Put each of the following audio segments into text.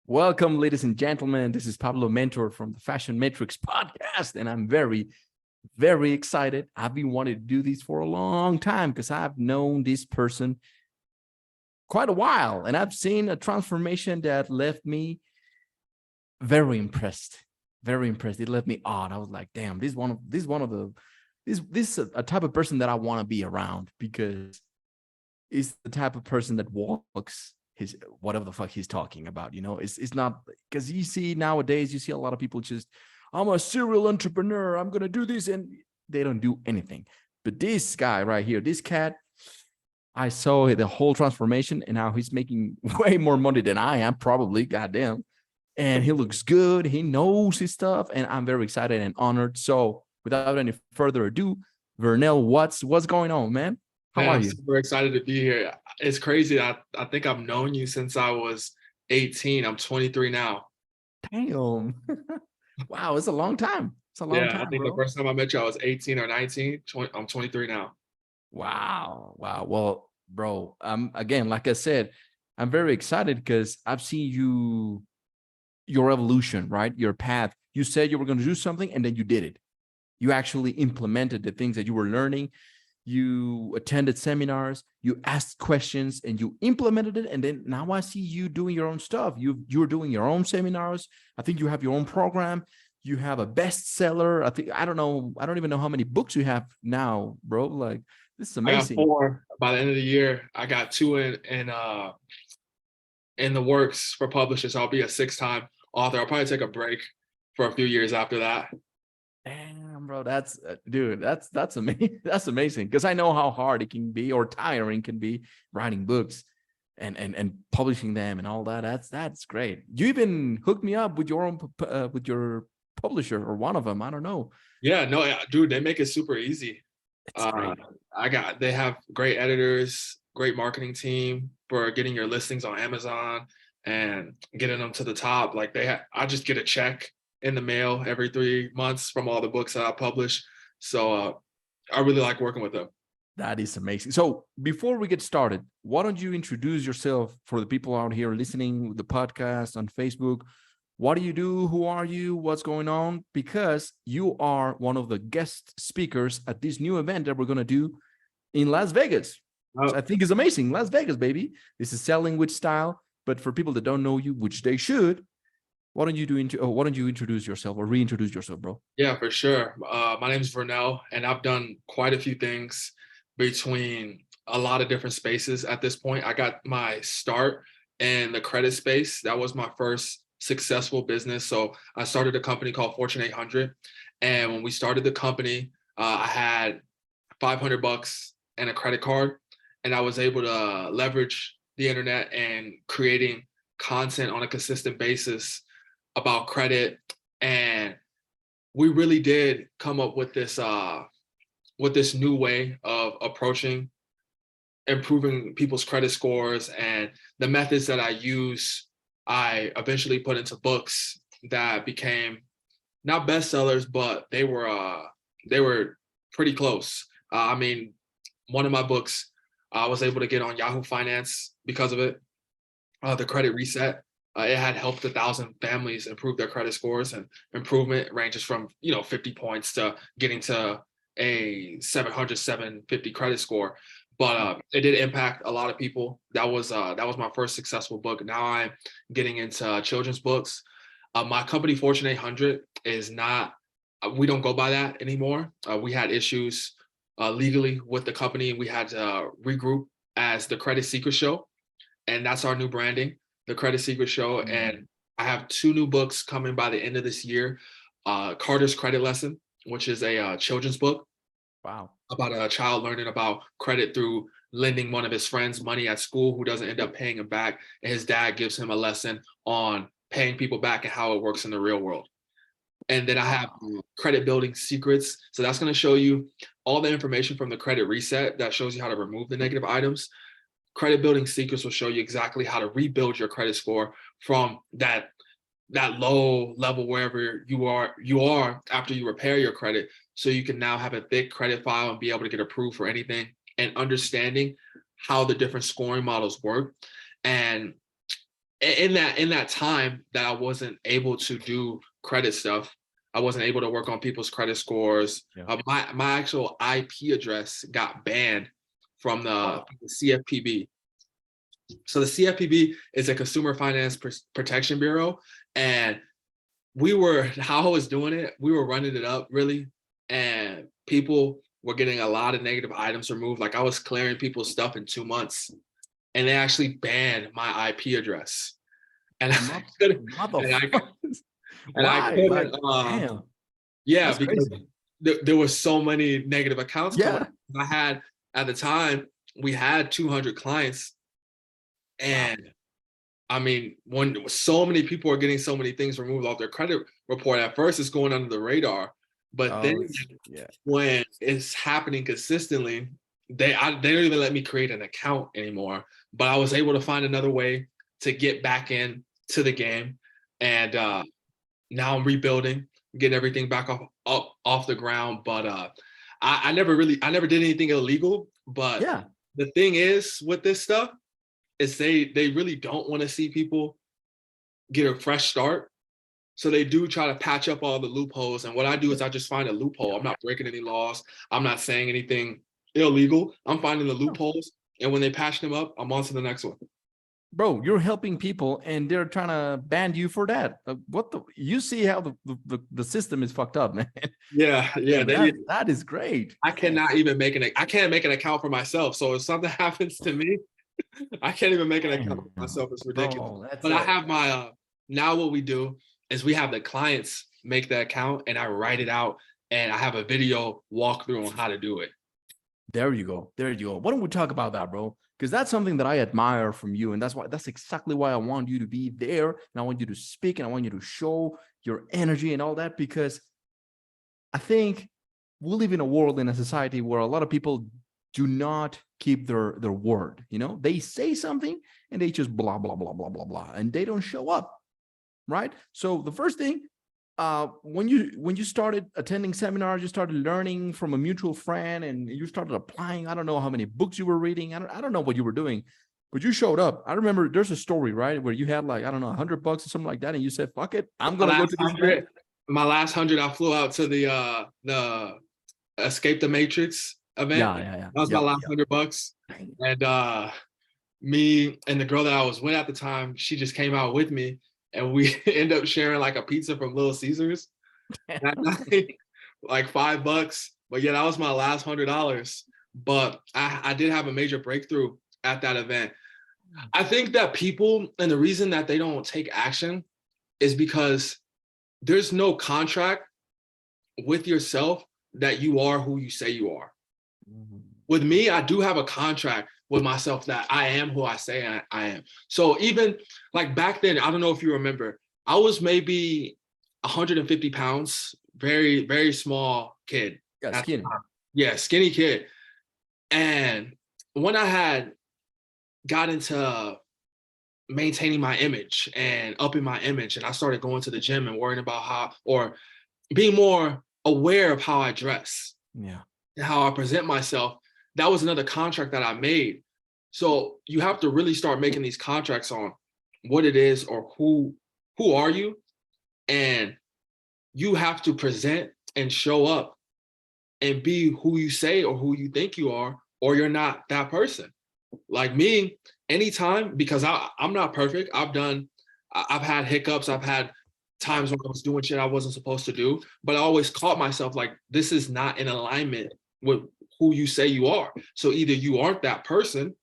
Welcome, ladies and gentlemen. This is Pablo Mentor from the Fashion Metrics Podcast, and I'm very, very excited. I've been wanting to do this for a long time because I've known this person quite a while, and I've seen a transformation that left me very impressed. Very impressed. It left me awed. I was like, "Damn, this is a type of person that I want to be around because it's the type of person that walks." His whatever the fuck he's talking about, it's not because you see nowadays you see a lot of people just, I'm a serial entrepreneur, I'm gonna do this, and they don't do anything. But this guy right here, this cat, I saw the whole transformation and how he's making way more money than I am, probably, goddamn. And he looks good, he knows his stuff, and I'm very excited and honored. So without any further ado, Vernell Watts, what's going on, man? How Man, are I'm you? super excited to be here. It's crazy. I think I've known you since I was 18. I'm 23 now. Damn. Wow, it's a long time. It's a long Yeah, I time, think the bro. first time I met you, I was 18 or 19. I'm 23 now. Wow. Wow. Well, bro, again, like I said, I'm very excited because I've seen your evolution, right? Your path. You said you were going to do something and then you did it. You actually implemented the things that you were learning. You attended seminars, you asked questions, and you implemented it. And then now I see you doing your own stuff. You're doing your own seminars. I think you have your own program. You have a bestseller. I don't know. I don't even know how many books you have now, bro. Like, this is I got amazing. 4 by the end of the year. I got 2 in the works for publishers. I'll be a 6-time author. I'll probably take a break for a few years after that. Damn, bro, that's dude, that's amazing. That's amazing because I know how hard it can be or tiring can be writing books and publishing them and all that. That's great. You even hooked me up with your own with your publisher or one of them. I don't know. Yeah, no, dude, they make it super easy. It's Uh, great. they have great editors, great marketing team for getting your listings on Amazon and getting them to the top. Like I just get a check in the mail every 3 months from all the books that I publish. So I really like working with them. That is amazing. So before we get started, why don't you introduce yourself for the people out here listening the podcast on Facebook? What do you do? Who are you? What's going on? Because you are one of the guest speakers at this new event that we're going to do in Las Vegas, which I think is amazing. Las Vegas, baby. This is selling with style. But for people that don't know you, which they should, why don't you introduce yourself or reintroduce yourself, bro? Yeah, for sure. My name is Vernell, and I've done quite a few things between a lot of different spaces at this point. I got my start in the credit space. That was my first successful business. So I started a company called Fortune 800. And when we started the company, I had $500 and a credit card. And I was able to leverage the internet and creating content on a consistent basis about credit. And we really did come up with this new way of approaching improving people's credit scores, and the methods that I use I eventually put into books that became not bestsellers, but they were pretty close. I mean, one of my books I was able to get on Yahoo Finance because of it. The Credit Reset. It had helped 1,000 families improve their credit scores, and improvement ranges from 50 points to getting to a 700, 750 credit score. But it did impact a lot of people. That was my first successful book. Now I'm getting into children's books. My company Fortune 800 is not. We don't go by that anymore. We had issues legally with the company. We had to regroup as the Credit Secret Show, and that's our new branding, the Credit Secret Show. And I have 2 new books coming by the end of this year. Carter's Credit Lesson, which is a children's book. Wow. About a child learning about credit through lending one of his friends money at school who doesn't end up paying him back. And his dad gives him a lesson on paying people back and how it works in the real world. And then I have Credit Building Secrets. So that's going to show you all the information from the Credit Reset that shows you how to remove the negative items. Credit Building Secrets will show you exactly how to rebuild your credit score from that low level wherever you are after you repair your credit, so you can now have a thick credit file and be able to get approved for anything, and understanding how the different scoring models work. And in that time that I wasn't able to do credit stuff, I wasn't able to work on people's credit scores. Yeah. My actual IP address got banned from the CFPB. So the CFPB is a Consumer Finance Protection Bureau, and how I was doing it, we were running it up really, and people were getting a lot of negative items removed. Like I was clearing people's stuff in 2 months, and they actually banned my IP address. And I couldn't, and I couldn't, damn, yeah, that's because crazy. there were so many negative accounts coming. Yeah. I had, at the time, we had 200 clients, and Wow. I mean, when so many people are getting so many things removed off their credit report, at first it's going under the radar, but then when it's happening consistently, they don't even let me create an account anymore. But I was able to find another way to get back in to the game, and now I'm rebuilding, getting everything back off the ground. But I never did anything illegal. But Yeah. the thing is with this stuff is they really don't want to see people get a fresh start. So they do try to patch up all the loopholes. And what I do is I just find a loophole. I'm not breaking any laws. I'm not saying anything illegal. I'm finding the loopholes. And when they patch them up, I'm on to the next one. Bro, you're helping people and they're trying to ban you for that. You see how the system is fucked up, man. Yeah. That is great. I cannot even I can't make an account for myself. So if something happens to me, I can't even make an account for myself. It's ridiculous. But I have my now what we do is we have the clients make the account and I write it out and I have a video walkthrough on how to do it. There you go. Why don't we talk about that, bro? Because that's something that I admire from you. And that's exactly why I want you to be there. And I want you to speak and I want you to show your energy and all that, because I think we live in a world, in a society where a lot of people do not keep their word. You know, they say something and they just blah, blah, blah, blah, blah, blah, and they don't show up. Right. So the first thing, when you started attending seminars, you started learning from a mutual friend and you started applying. I don't know how many books you were reading. I don't know what you were doing, but you showed up. I remember there's a story, right, where you had like, I don't know, $100 or something like that. And you said, fuck it, I'm going to go to this event. My last 100, I flew out to the Escape the Matrix event. Yeah. That was my last $100. And me and the girl that I was with at the time, she just came out with me. And we end up sharing like a pizza from Little Caesars that night, like $5. But yeah, that was my last $100. But I did have a major breakthrough at that event. I think that people, and the reason that they don't take action is because there's no contract with yourself that you are who you say you are. Mm-hmm. With me, I do have a contract with myself that I am who I say I am. So even like back then, I don't know if you remember, I was maybe 150 pounds, very, very small kid. Yeah, skinny. Yeah, skinny kid. And when I had got into maintaining my image and upping my image, and I started going to the gym and worrying about or being more aware of how I dress. Yeah. And how I present myself. That was another contract that I made. So you have to really start making these contracts on what it is or who are you, and you have to present and show up and be who you say or who you think you are, or you're not that person. Like me, anytime, because I'm not perfect. I've had hiccups. I've had times when I was doing shit I wasn't supposed to do, but I always caught myself like, this is not in alignment with who you say you are. So either you aren't that person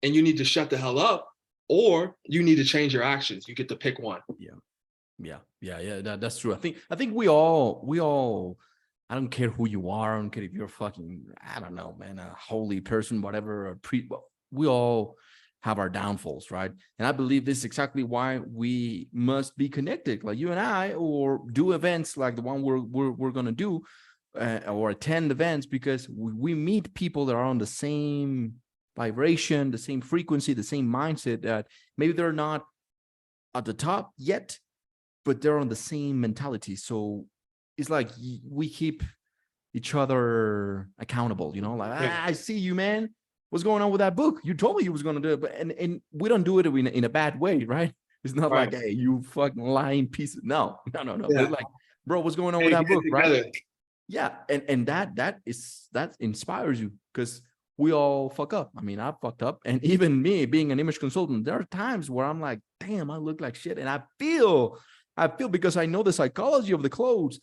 and you need to shut the hell up, or you need to change your actions. You get to pick one. Yeah. That's true. I think we all, I don't care who you are. I don't care if you're fucking, I don't know, man, a holy person, whatever, we all have our downfalls, right? And I believe this is exactly why we must be connected, like you and I, or do events like the one we're going to do, or attend events, because we meet people that are on the same vibration, the same frequency, the same mindset, that maybe they're not at the top yet, but they're on the same mentality. So it's like we keep each other accountable, you know, like, I see you, man. what's going on with that book? You told me you was going to do it, but and we don't do it in a bad way, right? It's not Right. like, hey, you fucking lying piece of, no. Yeah. It's like, bro, what's going on Hey, with that get it book, right? together. Yeah, and that inspires you, because we all fuck up. I mean, I fucked up, and even me being an image consultant, there are times where I'm like, damn, I look like shit, and I feel because I know the psychology of the clothes.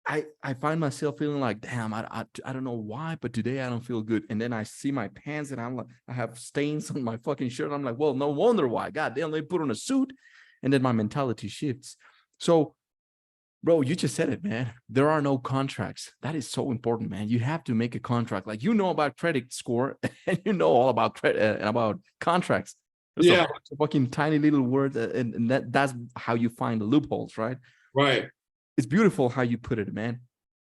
I find myself feeling like, damn, I don't know why, but today I don't feel good. And then I see my pants, and I'm like, I have stains on my fucking shirt. I'm like, well, no wonder why. God damn, they put on a suit, and then my mentality shifts. So, bro, you just said it, man. There are no contracts. That is so important, man. You have to make a contract. Like, you know about credit score, and you know all about credit and about contracts. There's Yeah. a fucking tiny little word, and that's how you find the loopholes, right? Right. It's beautiful how you put it, man.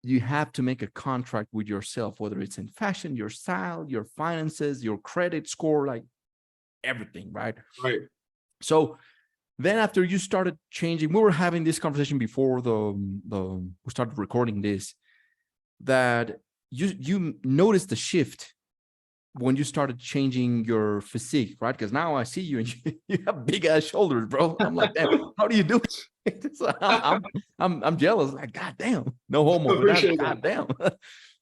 You have to make a contract with yourself, whether it's in fashion, your style, your finances, your credit score, like everything, right? Right. So then after you started changing, we were having this conversation before we started recording this, that you noticed the shift when you started changing your physique, right? Because now I see you and you have big ass shoulders, bro. I'm like, damn, how do you do it? So I'm jealous. Like, god damn, no homo, but that's god damn.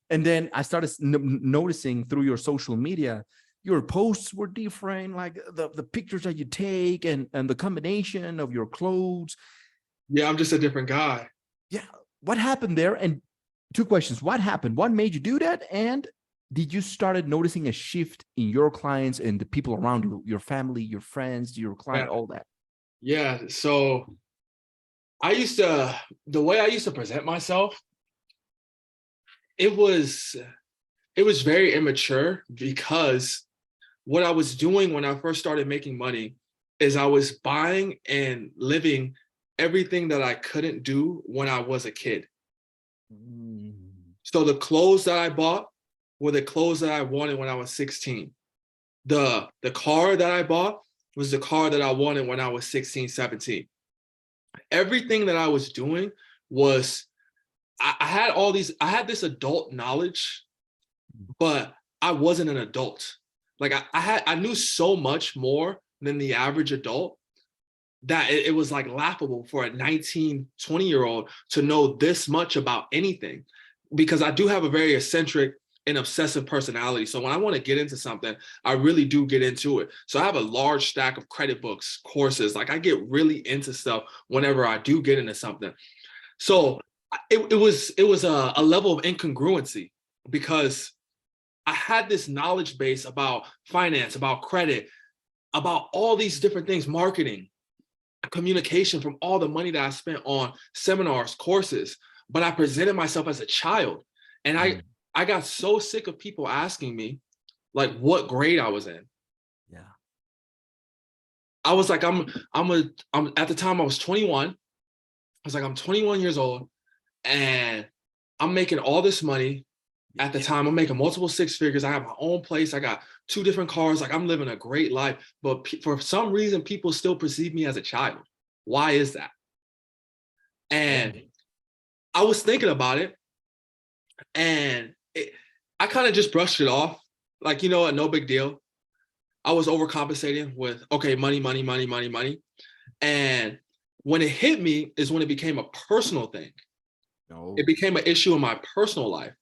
And then I started noticing through your social media, your posts were different, like the pictures that you take and the combination of your clothes. Yeah, I'm just a different guy. Yeah, what happened there? And two questions: what happened? What made you do that? And did you started noticing a shift in your clients and the people around you, your family, your friends, your client, all that? Yeah. So the way I used to present myself, it was very immature, because what I was doing when I first started making money is I was buying and living everything that I couldn't do when I was a kid. So the clothes that I bought were the clothes that I wanted when I was 16. The car that I bought was the car that I wanted when I was 16, 17. Everything that I was doing was, I had this adult knowledge, but I wasn't an adult. Like I knew so much more than the average adult that it was like laughable for a 19, 20-year-old to know this much about anything, because I do have a very eccentric and obsessive personality. So when I want to get into something, I really do get into it. So I have a large stack of credit books, courses. Like I get really into stuff whenever I do get into something. So it was a level of incongruency, because I had this knowledge base about finance, about credit, about all these different things, marketing, communication, from all the money that I spent on seminars, courses, but I presented myself as a child. And I got so sick of people asking me like what grade I was in. Yeah. I was like, I'm at the time I was 21. I was like, I'm 21 years old and I'm making all this money. At the time, I'm making multiple six figures. I have my own place. I got 2 different cars. Like I'm living a great life. But for some reason, people still perceive me as a child. Why is that? And I was thinking about it, and I kind of just brushed it off. Like, you know what? No big deal. I was overcompensating with, okay, money, money, money, money, money. And when it hit me is when it became a personal thing. No. It became an issue in my personal life.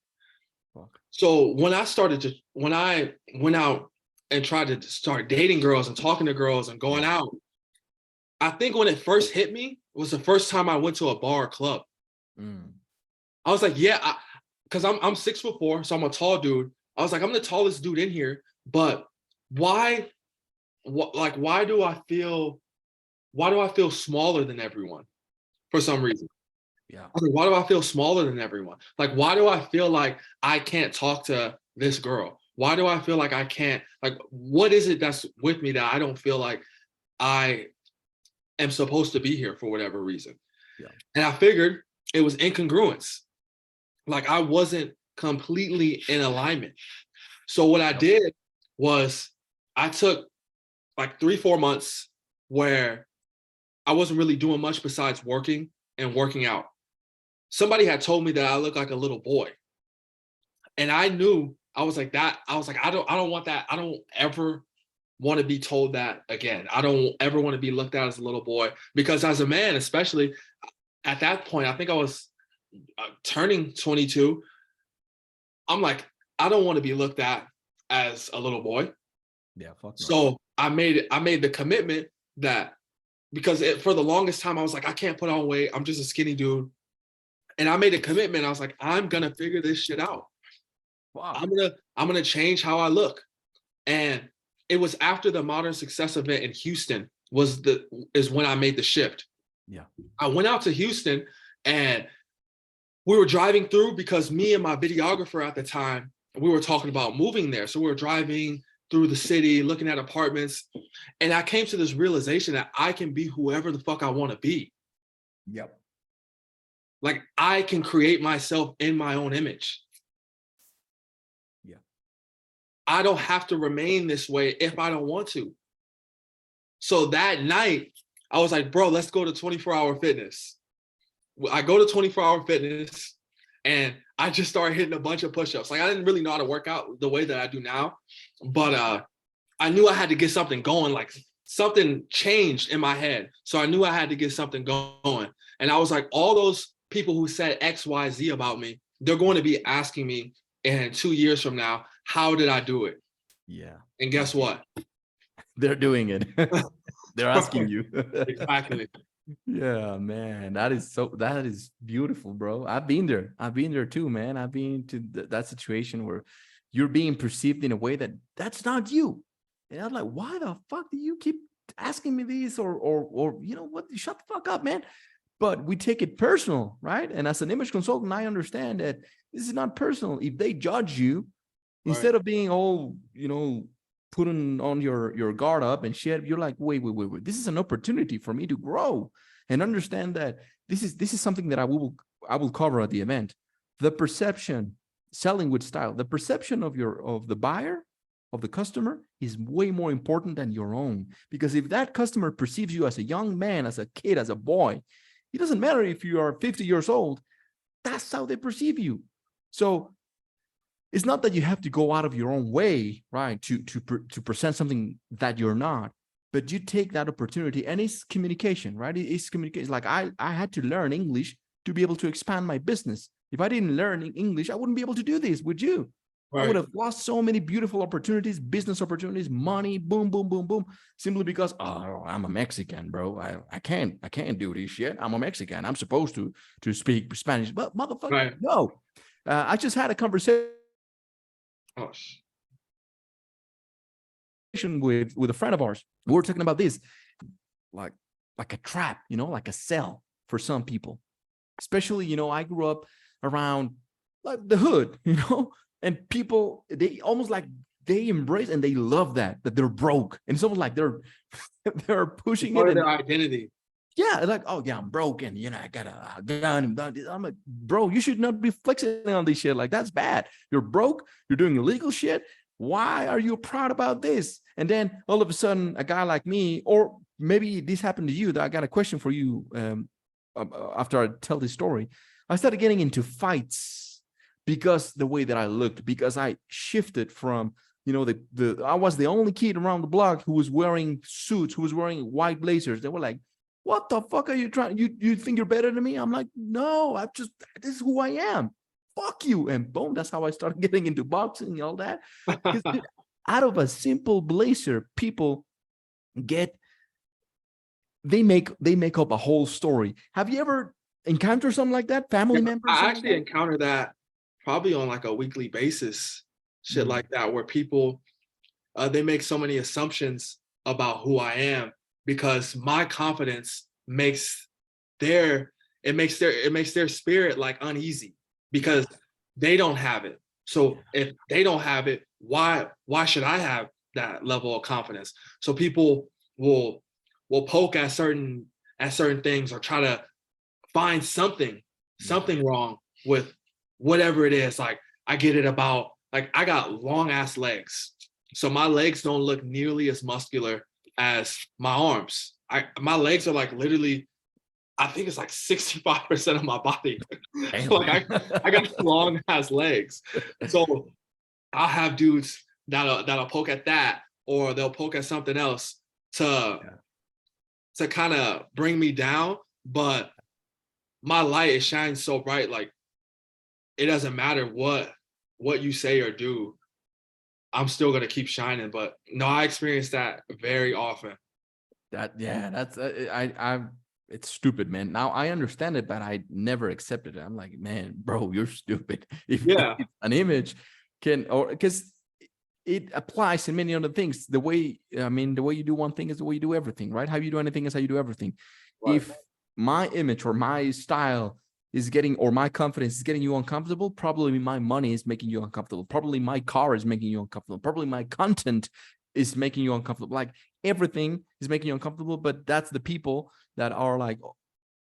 So when I went out and tried to start dating girls and talking to girls and going out, I think when it first hit me was the first time I went to a bar or club. I was like, yeah, because I'm 6'4", so I'm a tall dude. I was like, I'm the tallest dude in here, but why do I feel smaller than everyone for some reason? Yeah. I was like, why do I feel smaller than everyone? Like, why do I feel like I can't talk to this girl? Why do I feel like I can't, like, what is it that's with me that I don't feel like I am supposed to be here for whatever reason? Yeah. And I figured it was incongruence. Like I wasn't completely in alignment. So what I did was I took like 3-4 months where I wasn't really doing much besides working and working out. Somebody had told me that I look like a little boy. And I knew I was like, I don't want that. I don't ever want to be told that again. I don't ever want to be looked at as a little boy, because as a man, especially at that point, I think I was turning 22. I'm like, I don't want to be looked at as a little boy. Yeah, fuck no. So I made the commitment that, because for the longest time I was like, I can't put on weight. I'm just a skinny dude. And I made a commitment. I was like, I'm gonna figure this shit out. Wow. I'm gonna change how I look. And it was after the Modern Success event in Houston is when I made the shift. Yeah. I went out to Houston and we were driving through, because me and my videographer at the time, we were talking about moving there. So we were driving through the city, looking at apartments. And I came to this realization that I can be whoever the fuck I want to be. Yep. Like, I can create myself in my own image. Yeah. I don't have to remain this way if I don't want to. So that night, I was like, bro, let's go to 24-hour fitness. I go to 24-hour fitness and I just started hitting a bunch of push-ups. Like, I didn't really know how to work out the way that I do now, but I knew I had to get something going. Like, something changed in my head. So I knew I had to get something going. And I was like, all those people who said X, Y, Z about me, they're going to be asking me in 2 years from now, how did I do it? Yeah. And guess what? They're doing it. They're asking you. Exactly. Yeah, man, that is beautiful, bro. I've been there too, man. I've been to that situation where you're being perceived in a way that's not you. And I'm like, why the fuck do you keep asking me this? Or you know what? Shut the fuck up, man. But we take it personal, right? And as an image consultant, I understand that this is not personal. If they judge you, instead of being all, putting on your guard up and shit, you're like, wait. This is an opportunity for me to grow and understand that this is something that I will cover at the event. The perception, selling with style, the perception of the buyer, of the customer, is way more important than your own. Because if that customer perceives you as a young man, as a kid, as a boy, it doesn't matter if you are 50 years old. That's how they perceive you. So it's not that you have to go out of your own way, right, to present something that you're not, but you take that opportunity, and it's communication, right? It's communication. Like I had to learn English to be able to expand my business. If I didn't learn English, I wouldn't be able to do this with you. Right. I would have lost so many beautiful opportunities, business opportunities, money, boom, boom, boom, boom, simply because, oh, I'm a Mexican, bro. I can't do this shit. I'm a Mexican. I'm supposed to speak Spanish, but motherfucker, right. No. I just had a conversation with a friend of ours. We were talking about this, like a trap, like a cell for some people. Especially, I grew up around like the hood, and people, they almost like they embrace and they love that they're broke. And it's almost like they're pushing it. Their identity. Yeah, like, oh yeah, I'm broken. I got a gun. I'm like, bro, you should not be flexing on this shit. Like, that's bad. You're broke. You're doing illegal shit. Why are you proud about this? And then all of a sudden, a guy like me, or maybe this happened to you, that I got a question for you after I tell this story. I started getting into fights because the way that I looked, because I shifted from, I was the only kid around the block who was wearing suits, who was wearing white blazers. They were like, what the fuck are you trying? You think you're better than me? I'm like, no, this is who I am. Fuck you. And boom, that's how I started getting into boxing and all that. Because out of a simple blazer, people they make up a whole story. Have you ever encountered something like that? Family members? I actually encounter that probably on like a weekly basis, shit like that, where people, they make so many assumptions about who I am, because my confidence makes their spirit like uneasy, because they don't have it. So if they don't have it, why should I have that level of confidence? So people will poke at certain things, or try to find something wrong with whatever it is. Like, I get it about, like, I got long ass legs, so my legs don't look nearly as muscular as my arms. My legs are like literally, I think it's like 65% of my body. Like I got long ass legs. So I'll have dudes that'll poke at that, or they'll poke at something else to kind of bring me down. But my light is shining so bright, like it doesn't matter what you say or do, I'm still gonna keep shining. But no, I experience that very often. That's it's stupid, man. Now I understand it, but I never accepted it. I'm like, man, bro, you're stupid. If an image can, or because it applies in many other things. The way you do one thing is the way you do everything, right? How you do anything is how you do everything. Right. If my image or my style is getting, or my confidence is getting you uncomfortable, probably my money is making you uncomfortable. Probably my car is making you uncomfortable. Probably my content is making you uncomfortable. Like everything is making you uncomfortable, but that's the people that are like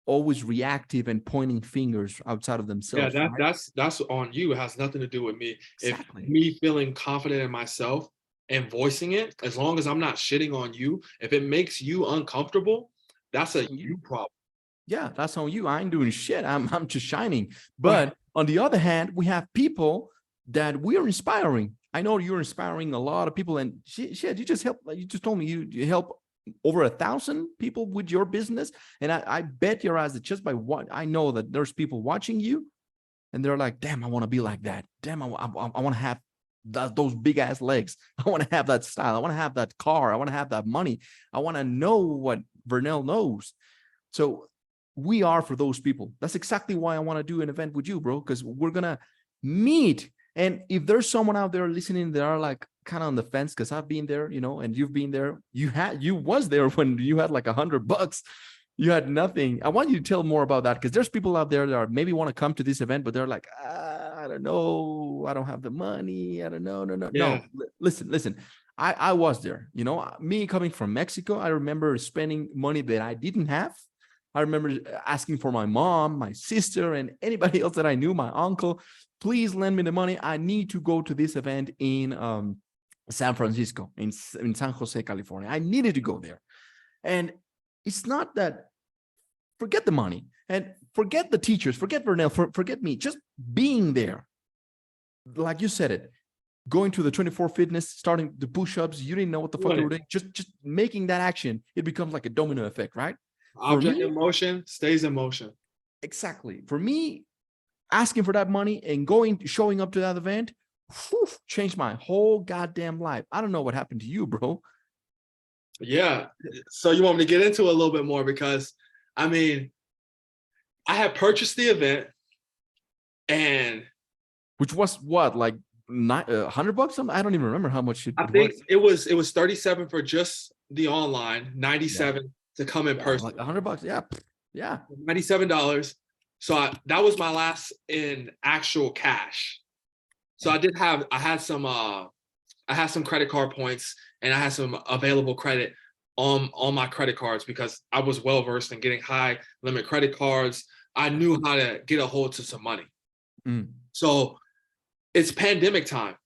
always reactive and pointing fingers outside of themselves. Yeah, that's on you. It has nothing to do with me. Exactly. If me feeling confident in myself and voicing it, as long as I'm not shitting on you, if it makes you uncomfortable, that's a you problem. Yeah, that's on you. I ain't doing shit. I'm just shining. But on the other hand, we have people that we're inspiring. I know you're inspiring a lot of people, and shit, you just help. You just told me you help over 1,000 people with your business, and I bet your ass that just by what I know that there's people watching you, and they're like, damn, I want to be like that. Damn, I want to have those big ass legs. I want to have that style. I want to have that car. I want to have that money. I want to know what Vernell knows. So we are for those people. That's exactly why I want to do an event with you, bro, because we're going to meet. And if there's someone out there listening that are like kind of on the fence, because I've been there, and you've been there, you was there when you had like $100, you had nothing. I want you to tell more about that, because there's people out there that are maybe want to come to this event, but they're like, I don't know, I don't have the money. I don't know. No, listen. I was there, me coming from Mexico. I remember spending money that I didn't have. I remember asking for my mom, my sister, and anybody else that I knew, my uncle, please lend me the money. I need to go to this event in San Francisco, in San Jose, California. I needed to go there. And it's not that, forget the money and forget the teachers, forget Vernell, forget me, just being there. Like you said it, going to the 24 fitness, starting the push-ups, you didn't know what the fuck you were doing, just making that action, it becomes like a domino effect, right? Object in motion stays in motion. Exactly. For me, asking for that money and showing up to that event, changed my whole goddamn life. I don't know what happened to you, bro. Yeah. So you want me to get into it a little bit more, because I had purchased the event, and which was what, like $100? I don't even remember how much I think it was 37 for just the online, 97 to come in person. Like $100. Yeah. $97. So that was my last in actual cash. So I had some credit card points, and I had some available credit on my credit cards, because I was well versed in getting high limit credit cards. I knew how to get a hold to some money. So it's pandemic time.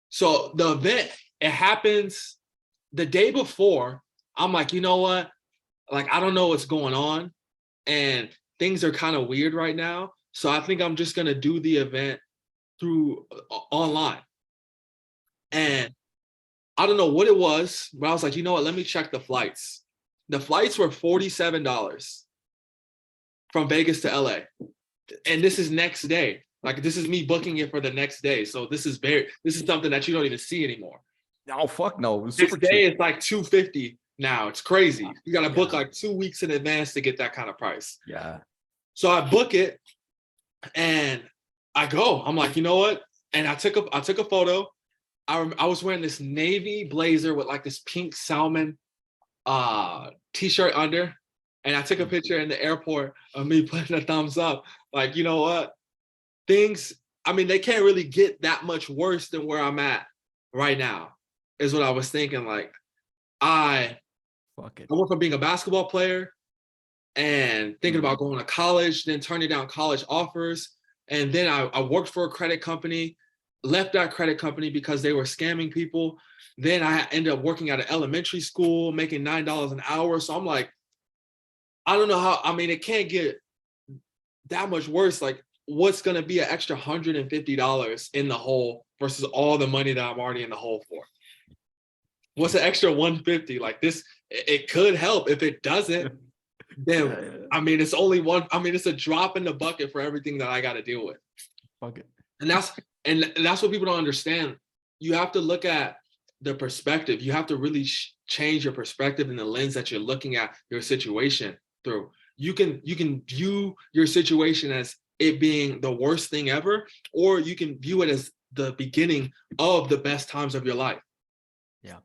So the event, it happens the day before. I'm like, you know what? Like, I don't know what's going on, and things are kind of weird right now. So I think I'm just going to do the event through online. And I don't know what it was, but I was like, you know what? Let me check the flights. The flights were $47 from Vegas to LA. And this is next day. Like, this is me booking it for the next day. So this is something that you don't even see anymore. Oh, fuck no. Next day, it's like $250 now. It's crazy. You got to book like 2 weeks in advance to get that kind of price. Yeah. So I book it, and I go. I'm like, you know what? And I took a photo. I was wearing this navy blazer with like this pink salmon t-shirt under. And I took a picture in the airport of me putting a thumbs up. Like, you know what? Things, they can't really get that much worse than where I'm at right now, is what I was thinking. Like, I went from being a basketball player and thinking about going to college, then turning down college offers. And then I worked for a credit company, left that credit company because they were scamming people. Then I ended up working at an elementary school, making $9 an hour. So I'm like, I don't know how, it can't get that much worse. Like, what's going to be an extra $150 in the hole versus all the money that I'm already in the hole for? What's the extra 150? Like this, it could help. If it doesn't, then I mean, it's only one. I mean, it's a drop in the bucket for everything that I got to deal with. Fuck it. And that's what people don't understand. You have to look at the perspective. You have to really change your perspective and the lens that you're looking at your situation through. You can view your situation as it being the worst thing ever, or you can view it as the beginning of the best times of your life. Yeah.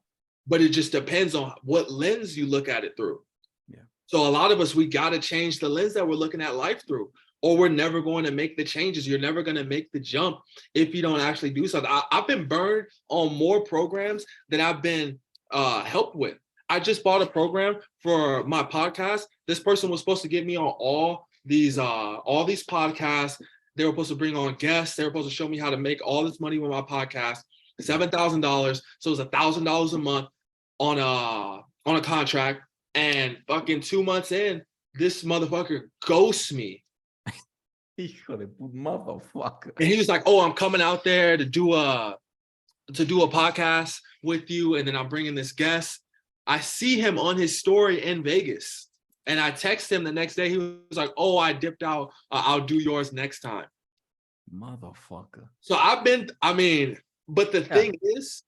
But it just depends on what lens you look at it through. Yeah. So a lot of us, we got to change the lens that we're looking at life through, or we're never going to make the changes. You're never going to make the jump if you don't actually do something. I've been burned on more programs than I've been helped with. I just bought a program for my podcast. This person was supposed to get me on all these podcasts. They were supposed to bring on guests. They were supposed to show me how to make all this money with my podcast. $7,000. So it was $1,000 a month on a contract. And fucking 2 months in, this motherfucker ghosts me. Motherfucker. And he was like, "Oh, I'm coming out there to do a podcast with you, and then I'm bringing this guest." I see him on his story in Vegas, and I text him the next day. He was like, "Oh, I dipped out. I'll do yours next time." Motherfucker. So but the thing is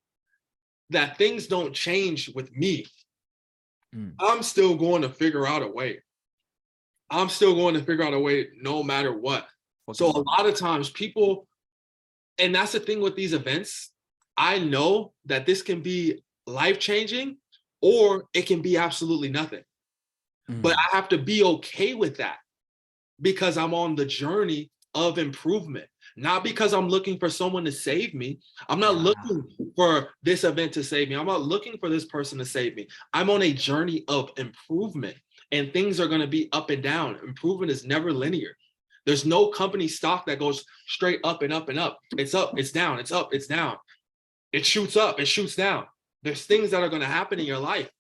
that things don't change with me. I'm still going to figure out a way. I'm still going to figure out a way no matter what. So a lot of times people, and that's the thing with these events, I know that this can be life-changing or it can be absolutely nothing. But I have to be okay with that because I'm on the journey of improvement, not because I'm looking for someone to save me. I'm not looking for this event to save me. I'm not looking for this person to save me. I'm on a journey of improvement, and things are going to be up and down. Improvement is never linear. There's no company stock that goes straight up and up and up. It's up, it's down, it's up, it's down. It shoots up, it shoots down. There's things that are going to happen in your life.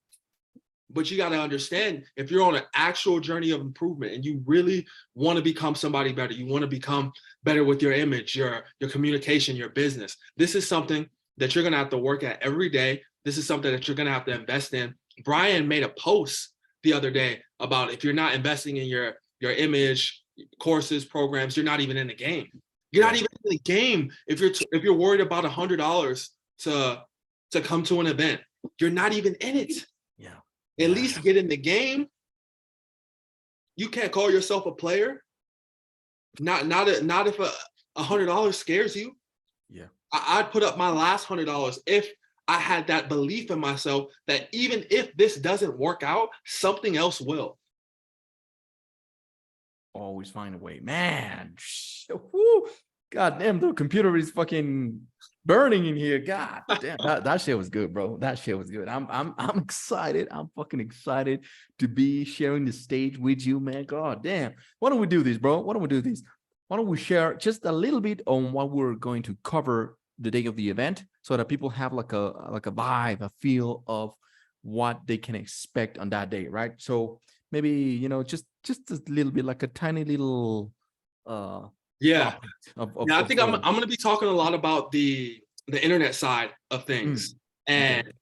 But you got to understand, if you're on an actual journey of improvement and you really want to become somebody better, you want to become better with your image, your communication, your business, this is something that you're going to have to work at every day. This is something that you're going to have to invest in. Brian made a post the other day about if you're not investing in your image, courses, programs, you're not even in the game. You're not even in the game if you're worried about $100 to come to an event. You're not even in it. Yeah. At least get in the game. You can't call yourself a player. Not if $100 scares you. Yeah. I'd put up my last $100 if I had that belief in myself that even if this doesn't work out, something else will. Always find a way, man. Woo. God damn, the computer is fucking burning in here. God damn, that shit was good, bro. That shit was good. I'm excited. I'm fucking excited to be sharing the stage with you, man. God damn. Why don't we do this, bro? Why don't we do this? Why don't we share just a little bit on what we're going to cover the day of the event, so that people have like a vibe, a feel of what they can expect on that day, right? So maybe just a little bit, like a tiny little Yeah, I think I'm going to be talking a lot about the internet side of things and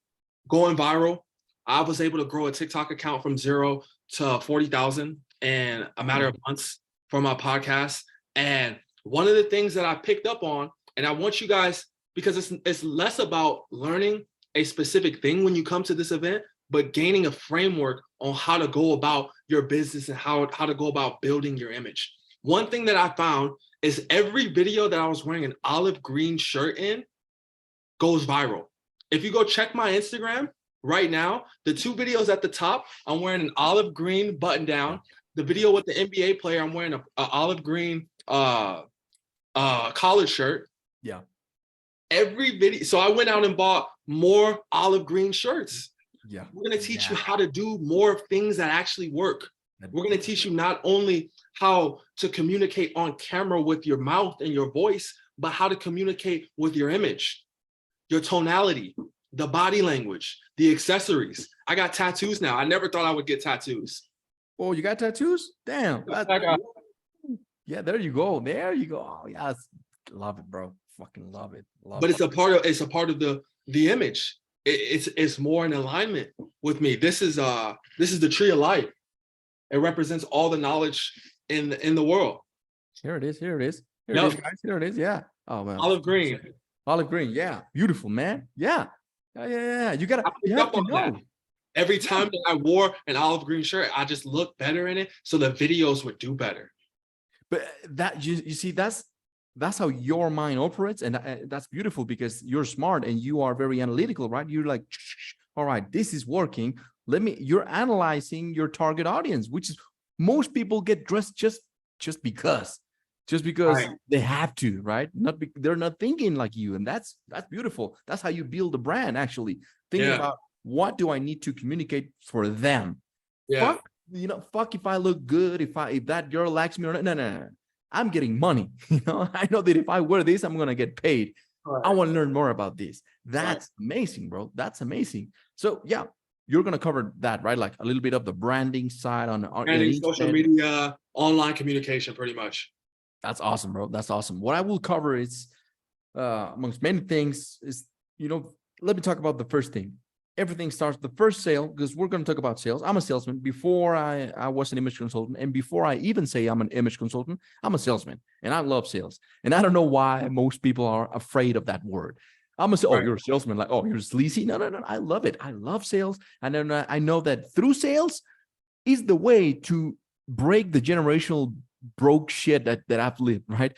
going viral. I was able to grow a TikTok account from 0 to 40,000 in a matter of months for my podcast. And one of the things that I picked up on, and I want you guys, because it's less about learning a specific thing when you come to this event, but gaining a framework on how to go about your business and how to go about building your image. One thing that I found is every video that I was wearing an olive green shirt in goes viral. If you go check my Instagram right now, the 2 videos at the top, I'm wearing an olive green button down. The video with the NBA player, I'm wearing a olive green collared shirt. Yeah. Every video. So I went out and bought more olive green shirts. Yeah. We're going to teach you how to do more things that actually work. We're going to teach you not only how to communicate on camera with your mouth and your voice, but how to communicate with your image, your tonality, the body language, the accessories. I got tattoos now. I never thought I would get tattoos. Oh, you got tattoos? Damn. Yeah, there you go. There you go. Oh, yes. Love it, bro. Fucking love it. But it's a part of the image. It's more in alignment with me. This is the tree of life. It represents all the knowledge in the world. Here it is. Here it is. Here Yep. it is, guys. Here it is. Yeah. Oh man. Olive green. Olive green. Yeah. Beautiful, man. Yeah. Yeah. You I picked have up to on know. that. Every time that I wore an olive green shirt, I just looked better in it, so the videos would do better. But that you see, that's how your mind operates, and that's beautiful because you're smart and you are very analytical, right? You're like, all right, this is working. You're analyzing your target audience, which is most people get dressed just because right. They have to, right? They're not thinking like you, and that's beautiful. That's how you build a brand. Actually, thinking about what do I need to communicate for them. Yeah. Fuck if I look good, if that girl likes me or not. No. I'm getting money. I know that if I wear this, I'm gonna get paid. Right. I want to learn more about this. That's amazing, bro. That's amazing. So yeah, you're gonna cover that, right? Like a little bit of the branding side on social media, online communication, pretty much. That's awesome, bro. That's awesome. What I will cover is, amongst many things, is let me talk about the first thing. Everything starts the first sale, because we're going to talk about sales. I'm a salesman. Before I was an image consultant, and before I even say I'm an image consultant, I'm a salesman, and I love sales. And I don't know why most people are afraid of that word. Oh, you're a salesman, like, oh, you're sleazy. No. I love it. I love sales. And then I know that through sales is the way to break the generational broke shit that I've lived, right?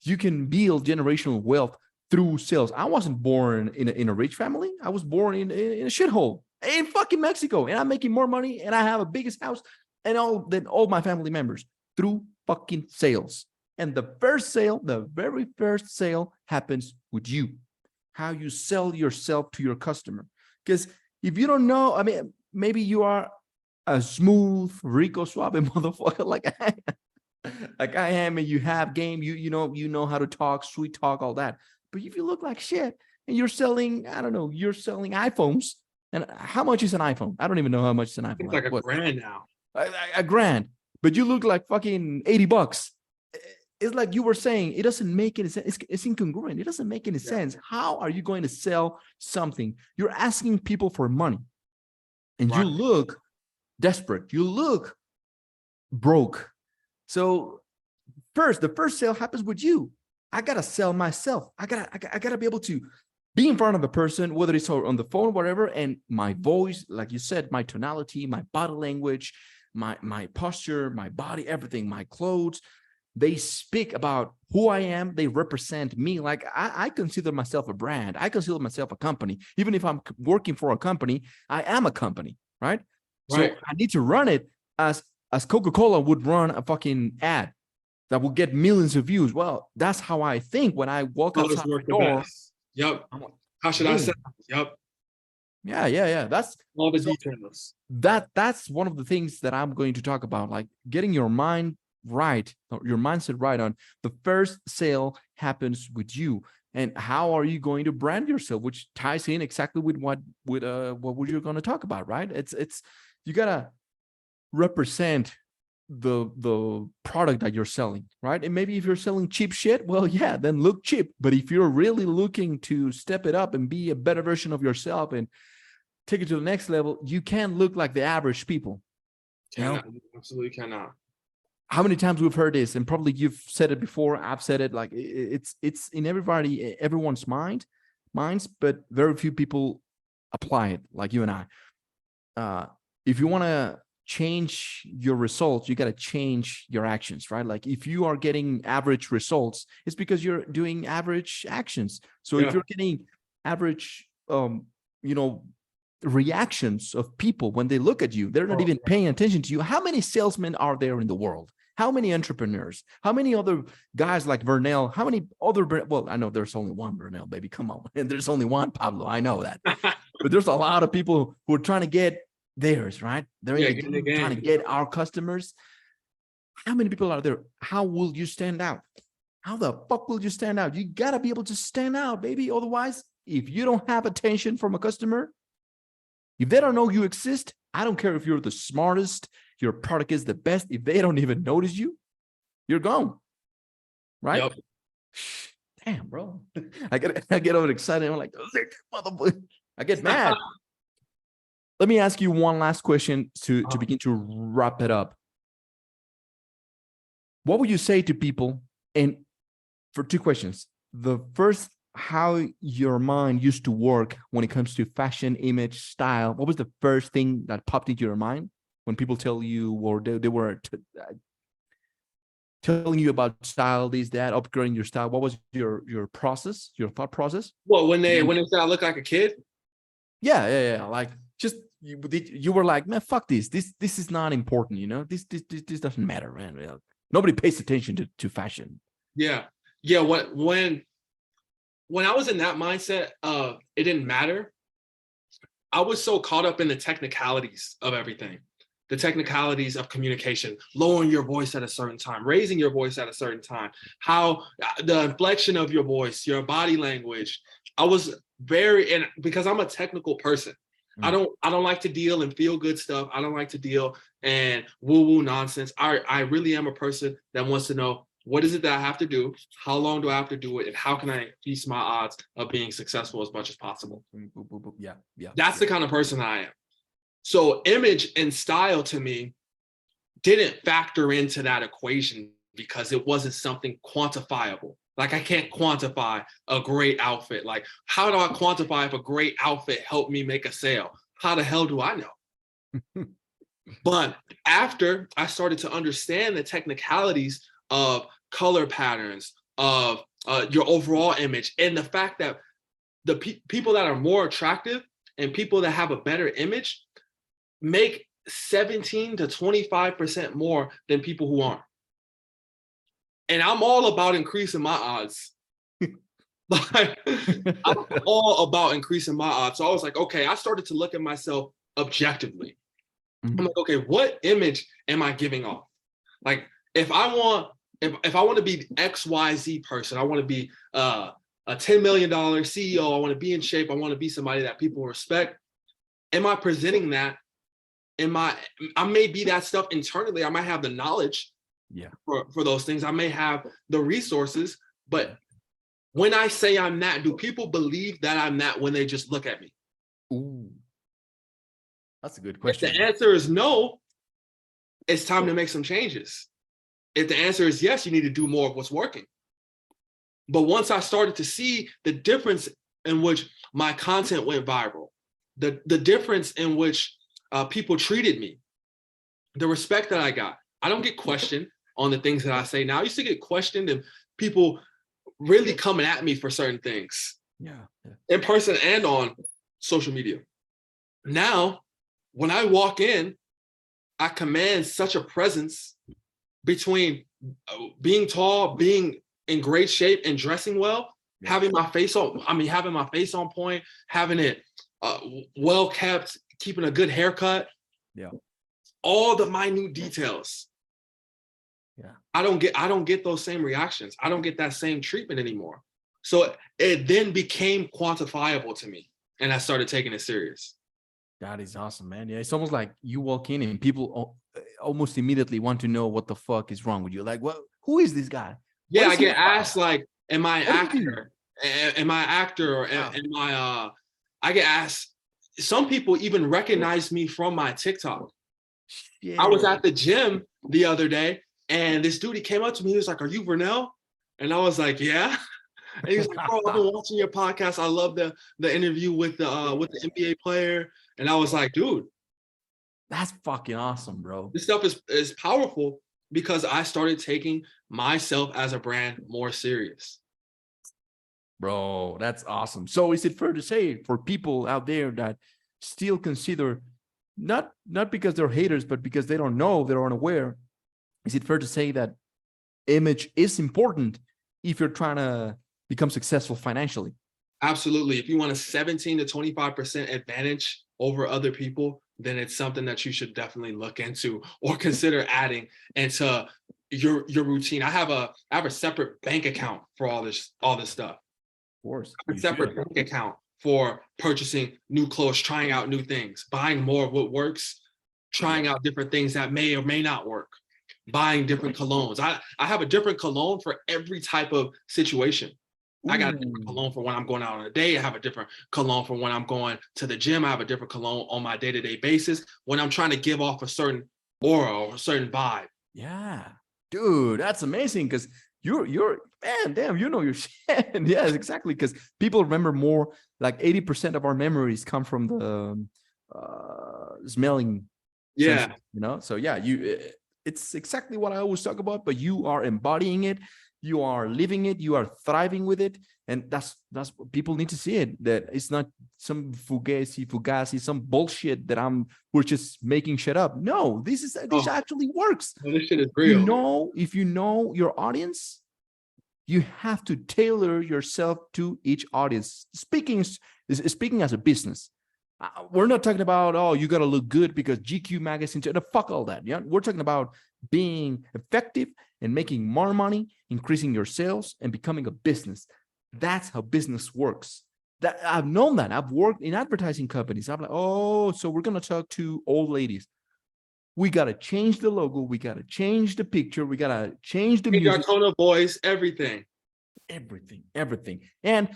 You can build generational wealth through sales. I wasn't born in a rich family. I was born in a shithole in fucking Mexico, and I'm making more money, and I have a biggest house and all my family members through fucking sales. And the very first sale happens with you. How you sell yourself to your customer. Because if you don't know, I mean, maybe you are a smooth, rico suave motherfucker like I am, and you have game, you know how to talk, sweet talk, all that. But if you look like shit and you're selling, I don't know, you're selling iPhones. And how much is an iPhone? I don't even know how much is an iPhone. It's like a grand now. A grand. But you look like fucking $80. It's like you were saying, it doesn't make any sense. It's incongruent. It doesn't make any sense. How are you going to sell something? You're asking people for money. And you look desperate. You look broke. So the first sale happens with you. I gotta sell myself. I gotta be able to be in front of a person, whether it's on the phone, whatever, and my voice, like you said, my tonality, my body language, my posture, my body, everything, my clothes, they speak about who I am. They represent me. Like I consider myself a brand. I consider myself a company. Even if I'm working for a company, I am a company, right? So I need to run it as Coca-Cola would run a fucking ad that will get millions of views. Well, that's how I think when I walk outside the door. Yep. How should I say? Yep. Yeah. That's all the details. That's one of the things that I'm going to talk about, like getting your mind right, or your mindset right on the first sale happens with you. And how are you going to brand yourself, which ties in exactly with what you're going to talk about, right? It's you gotta represent the product that you're selling, right? And maybe if you're selling cheap shit, well, yeah, then look cheap. But if you're really looking to step it up and be a better version of yourself and take it to the next level, you can't look like the average people. Absolutely cannot. How many times we've heard this, and probably you've said it before, I've said it, like it's in everyone's minds, but very few people apply it, like you and I. If you want to change your results, you got to change your actions, right? Like if you are getting average results, it's because you're doing average actions. So if you're getting average, reactions of people when they look at you, they're not even paying attention to you. How many salesmen are there in the world? How many entrepreneurs? How many other guys like Vernell? How many other, well, I know there's only one Vernell, baby, come on. And there's only one Pablo, I know that. But there's a lot of people who are trying to get theirs, right? They're trying to get our customers. How many people are there? How will you stand out? How the fuck will you stand out? You got to be able to stand out, baby. Otherwise, if you don't have attention from a customer, if they don't know you exist, I don't care if you're the smartest, your product is the best. If they don't even notice you, you're gone. Right? Yep. damn, bro. I get over excited. I'm like, motherfucker. I get mad. Let me ask you one last question to begin to wrap it up. What would you say to people? And for two questions. The first, how your mind used to work when it comes to fashion, image, style. What was the first thing that popped into your mind when people tell you, or they were telling you about style, this, that, upgrading your style? What was your process, your thought process? Well, when they said I look like a kid? Yeah. Like, just you were like, man, fuck this. This is not important, you know? This doesn't matter, man. Nobody pays attention to fashion. Yeah. When I was in that mindset of it didn't matter, I was so caught up in the technicalities of everything. The technicalities of communication, lowering your voice at a certain time, raising your voice at a certain time, how the inflection of your voice, your body language. I was and because I'm a technical person, I don't like to deal in feel good stuff. I don't like to deal in woo nonsense. I really am a person that wants to know, what is it that I have to do? How long do I have to do it? And how can I increase my odds of being successful as much as possible? Yeah. That's the kind of person I am. So image and style to me didn't factor into that equation because it wasn't something quantifiable. Like, I can't quantify a great outfit. Like, how do I quantify if a great outfit helped me make a sale? How the hell do I know? But after I started to understand the technicalities of color patterns, of your overall image, and the fact that the people that are more attractive and people that have a better image make 17 to 25% more than people who aren't. And I'm all about increasing my odds. Like, I'm all about increasing my odds. So I was like, okay, I started to look at myself objectively. I'm like, okay, what image am I giving off? Like, if I want to be XYZ person, I want to be a $10 million CEO, I want to be in shape, I want to be somebody that people respect. Am I presenting that? I may be that stuff internally. I might have the knowledge for those things. I may have the resources, but when I say I'm that, do people believe that I'm that when they just look at me? Ooh, that's a good question. If the answer is no, it's time to make some changes. If the answer is yes, you need to do more of what's working. But once I started to see the difference in which my content went viral, the difference in which people treated me, the respect that I got. I don't get questioned on the things that I say now. I used to get questioned and people really coming at me for certain things. Yeah. In person and on social media. Now, when I walk in, I command such a presence between being tall, being in great shape, and dressing well, having my face on point, having it well kept, keeping a good haircut. Yeah. All the minute details. Yeah. I don't get those same reactions. I don't get that same treatment anymore. So it then became quantifiable to me, and I started taking it serious. That is awesome, man. Yeah, it's almost like you walk in and people almost immediately want to know what the fuck is wrong with you. Like, well, who is this guy? Yeah, I get asked like, am I an actor? Am I an actor? Or am I I get asked, some people even recognize me from my TikTok. Yeah. I was at the gym the other day and this dude, he came up to me, he was like, "Are you Vernell?" And I was like, "Yeah." And he was like, "Bro, I've been watching your podcast. I love the interview with the NBA player." And I was like, "Dude, that's fucking awesome, bro. This stuff is powerful because I started taking myself as a brand more serious." Bro, that's awesome. So is it fair to say for people out there that still consider, not because they're haters, but because they don't know, they're unaware, is it fair to say that image is important if you're trying to become successful financially? Absolutely. If you want a 17 to 25% advantage over other people, then it's something that you should definitely look into or consider adding into your routine. I have a separate bank account for all this stuff. Of course. A separate bank account for purchasing new clothes, trying out new things, buying more of what works, trying out different things that may or may not work, buying different colognes. I have a different cologne for every type of situation. I got a different cologne for when I'm going out on a date. I have a different cologne for when I'm going to the gym. I have a different cologne on my day-to-day basis when I'm trying to give off a certain aura or a certain vibe. Yeah, dude, that's amazing because you're man, damn, you know your shit. Yes, exactly. Because people remember more, like 80% of our memories come from the smelling senses, So yeah, it's exactly what I always talk about, but you are embodying it, you are living it, you are thriving with it. And that's what people need to see it, that it's not some fugazi, some bullshit that we're just making shit up. No, this actually works. Well, this shit is real. If you know your audience, you have to tailor yourself to each audience. Speaking as a business, we're not talking about, you got to look good because GQ magazine, fuck all that. Yeah, we're talking about being effective and making more money, increasing your sales, and becoming a business. That's how business works. That I've known that. I've worked in advertising companies. I'm like, so we're gonna talk to old ladies. We gotta change the logo. We gotta change the picture. We gotta change the music. Our tone of voice, everything. And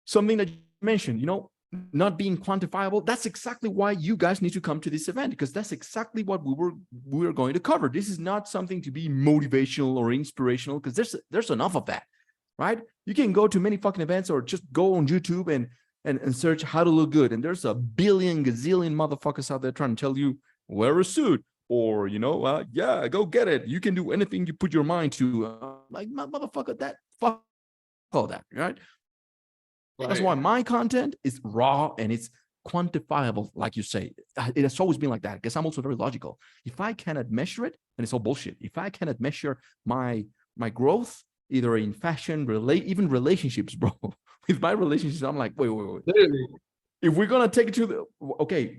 something that you mentioned, not being quantifiable. That's exactly why you guys need to come to this event, because that's exactly what we were going to cover. This is not something to be motivational or inspirational, because there's enough of that, right? You can go to many fucking events or just go on YouTube and search how to look good. And there's a billion gazillion motherfuckers out there trying to tell you, wear a suit, or, yeah, go get it. You can do anything you put your mind to. Like, motherfucker, fuck all that, right? That's why my content is raw and it's quantifiable, like you say. It has always been like that, because I'm also very logical. If I cannot measure it, then it's all bullshit. If I cannot measure my growth, either in fashion, even relationships, bro. With my relationships, I'm like, wait. Literally. If we're gonna take it to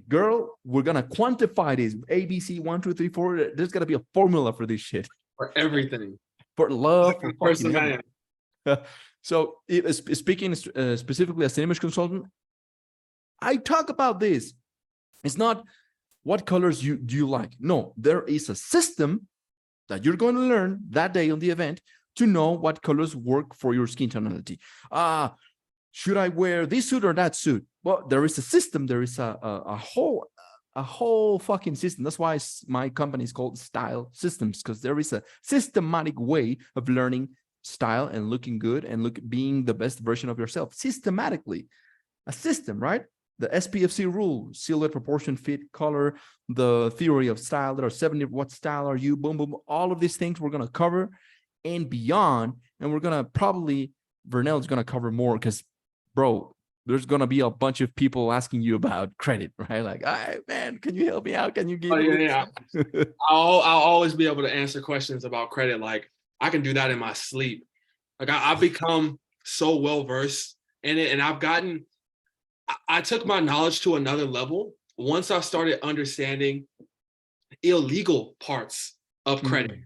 girl, we're gonna quantify this. ABC 1, 2, 3, 4. There's gotta be a formula for this shit. For everything. For love, for person man. So, speaking specifically as an image consultant, I talk about this. It's not what colors do you like. No, there is a system that you're going to learn that day on the event to know what colors work for your skin tonality. Should I wear this suit or that suit? Well, there is a system. There is a whole fucking system. That's why my company is called Style Systems, because there is a systematic way of learning style and looking good and being the best version of yourself systematically. A system, right? The SPFC rule: silhouette, proportion, fit, color, the theory of style. There are 70. What style are you? Boom, boom. All of these things we're going to cover and beyond. And we're going to Vernell is going to cover more, because, bro, there's going to be a bunch of people asking you about credit, right? Like, all right, man, can you help me out? Can you give me? Yeah. I'll always be able to answer questions about credit. Like, I can do that in my sleep. Like, I've become so well-versed in it, and I took my knowledge to another level once I started understanding illegal parts of credit.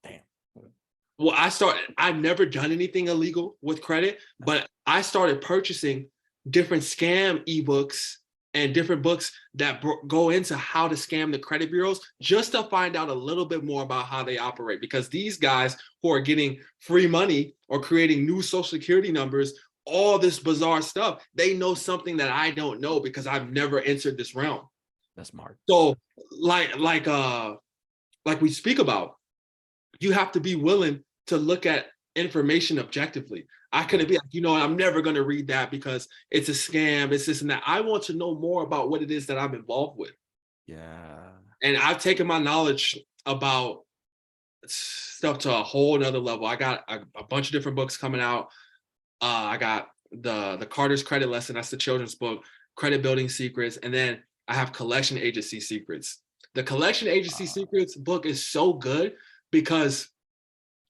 Damn. Well, I've never done anything illegal with credit, but I started purchasing different scam ebooks and different books that go into how to scam the credit bureaus, just to find out a little bit more about how they operate. Because these guys who are getting free money or creating new social security numbers, all this bizarre stuff, they know something that I don't know because I've never entered this realm. That's smart. So like we speak about, you have to be willing to look at information objectively. I couldn't be like, I'm never going to read that because it's a scam, it's this and that. I want to know more about what it is that I'm involved with. Yeah. And I've taken my knowledge about stuff to a whole nother level. I got a bunch of different books coming out. I got the Carter's Credit Lesson. That's the children's book. Credit Building Secrets. And then I have Collection Agency Secrets. The Collection Agency Secrets book is so good because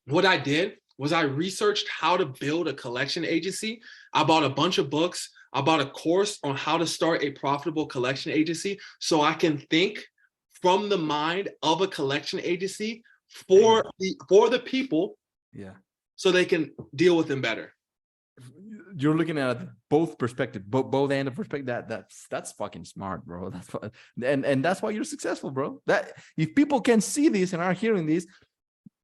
what I did was I researched how to build a collection agency. I bought a bunch of books. I bought a course on how to start a profitable collection agency, so I can think from the mind of a collection agency for the people, so they can deal with them better. You're looking at both perspectives, both end of perspective. That's fucking smart, bro. And that's why you're successful, bro. That if people can see this and are hearing this,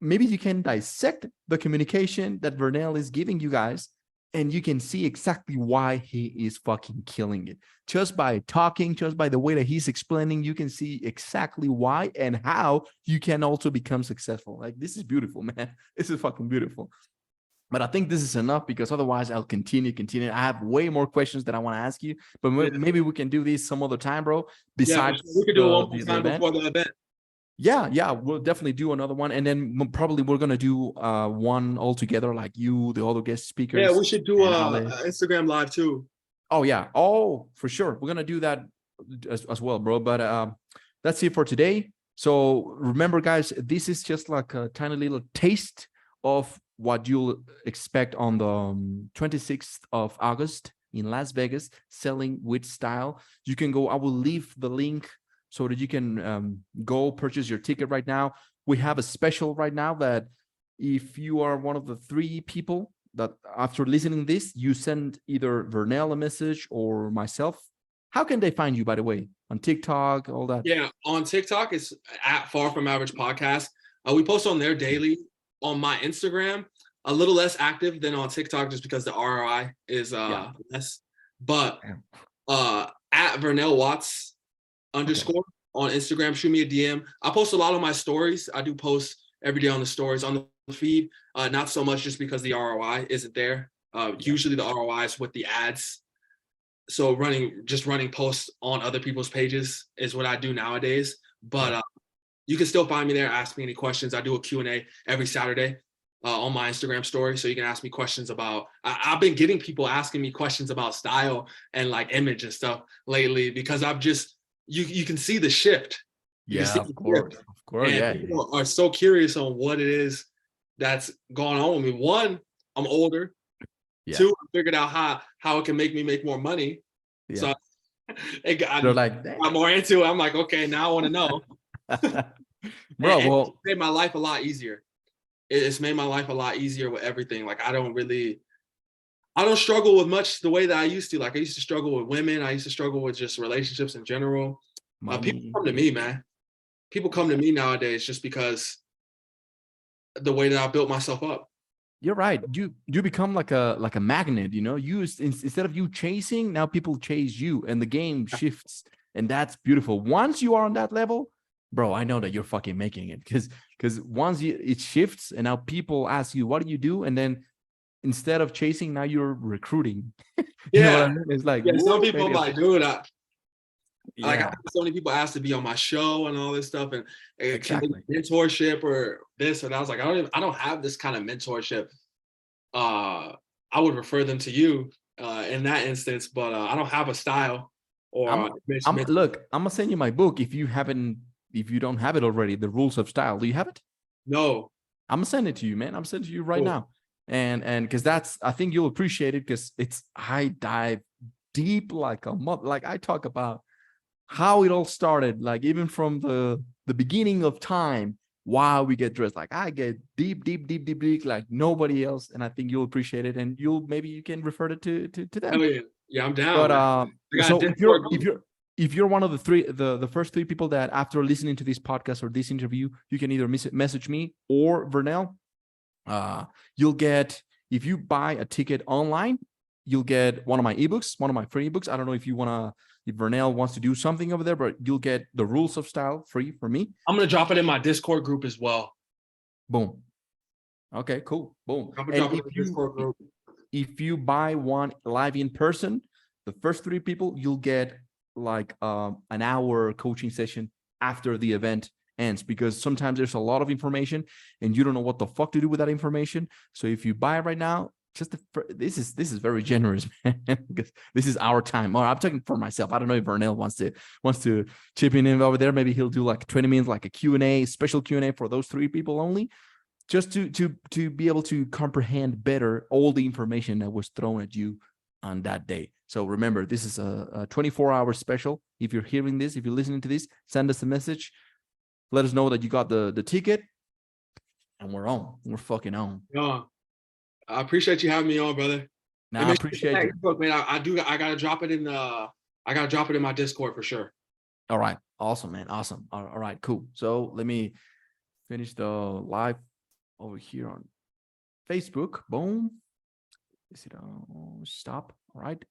maybe you can dissect the communication that Vernell is giving you guys and you can see exactly why he is fucking killing it. Just by talking, just by the way that he's explaining, you can see exactly why and how you can also become successful. Like, this is beautiful, man. This is fucking beautiful. But I think this is enough, because otherwise I'll continue. I have way more questions that I want to ask you, but maybe we can do this some other time, bro. Yeah, Besides we could do it one more the time event. before the event. Yeah, we'll definitely do another one, and then probably we're gonna do one all together, like you, the other guest speakers. Yeah, we should do and Instagram live too. Oh yeah, for sure, we're gonna do that as well, bro. But that's it for today. So remember, guys, this is just like a tiny little taste of what you'll expect on the 26th of August in Las Vegas, selling with style. You can go. I will leave the link so that you can go purchase your ticket right now. We have a special right now that if you are one of the 3 people that after listening to this, you send either Vernell a message or myself. How can they find you, by the way? On TikTok, all that? Yeah, on TikTok, it's at FarFromAverage Podcast. We post on there daily. On my Instagram, a little less active than on TikTok, just because the ROI is less. But at Vernell Watts _ on Instagram, shoot me a DM. I post a lot on my stories. I do post every day on the stories. On the feed, not so much, just because the ROI isn't there. Usually the ROI is with the ads. So running posts on other people's pages is what I do nowadays. But you can still find me there. Ask me any questions. I do a Q&A every Saturday on my Instagram story. So you can ask me questions about, I've been getting people asking me questions about style and like image and stuff lately, because I've just, you can see the shift. Of course. And people are so curious on what it is that's going on with me. 1, I'm older. 2, I figured out how it can make me make more money. So they're like, I'm more into it. I'm like, okay, now I want to know. Bro, it's made my life a lot easier. It's made my life a lot easier with everything. Like, I don't struggle with much the way that I used to. Like, I used to struggle with women. I used to struggle with just relationships in general. People come to me, man. People come to me nowadays just because the way that I built myself up. You're right. You become like a magnet, you know. Instead of you chasing, now people chase you, and the game shifts, and that's beautiful. Once you are on that level, bro, I know that you're fucking making it, because once it shifts, and now people ask you, what do you do? And then instead of chasing, now you're recruiting. You know what I mean? It's like, some people are like, dude, like, I have so many people ask to be on my show and all this stuff, and mentorship or this, and I was like, I don't have this kind of mentorship. I would refer them to you in that instance, but I don't have a style. Or look, I'm gonna send you my book if you don't have it already. The Rules of Style. Do you have it? No. I'm gonna send it to you, man. I'm sending it to you right now, and because I think you'll appreciate it, because I dive deep like I talk about how it all started, like even from the beginning of time, why we get dressed. Like, I get deep like nobody else, and I think you'll appreciate it, and maybe you can refer it to them. Oh, yeah, I'm down. But so if you're one of the first 3 people that after listening to this podcast or this interview, you can either message me or Vernell. You'll get, if you buy a ticket online, you'll get one of my ebooks, one of my free ebooks. I don't know if Vernell wants to do something over there, but you'll get the Rules of Style free for me. I'm going to drop it in my Discord group as well. Boom. Okay, cool. Boom. I'm going to drop it in the Discord group. If you buy one live in person, the first 3 people, you'll get like an hour coaching session after the event ends, because sometimes there's a lot of information and you don't know what the fuck to do with that information. So if you buy it right now, this is very generous, man, because this is our time. Or I'm talking for myself. I don't know if Vernell wants to chip in over there. Maybe he'll do like 20 minutes, like a Q&A, special Q&A for those 3 people only, just to be able to comprehend better all the information that was thrown at you on that day. So remember, this is a 24-hour special. If you're hearing this, if you're listening to this, send us a message. Let us know that you got the ticket, and we're on. We're fucking on. Yeah. I appreciate you having me on, brother. I appreciate you. Look, man, I gotta drop it in my Discord for sure. All right. Awesome, man. Awesome. All right, cool. So let me finish the live over here on Facebook. Boom. Is it stop? All right.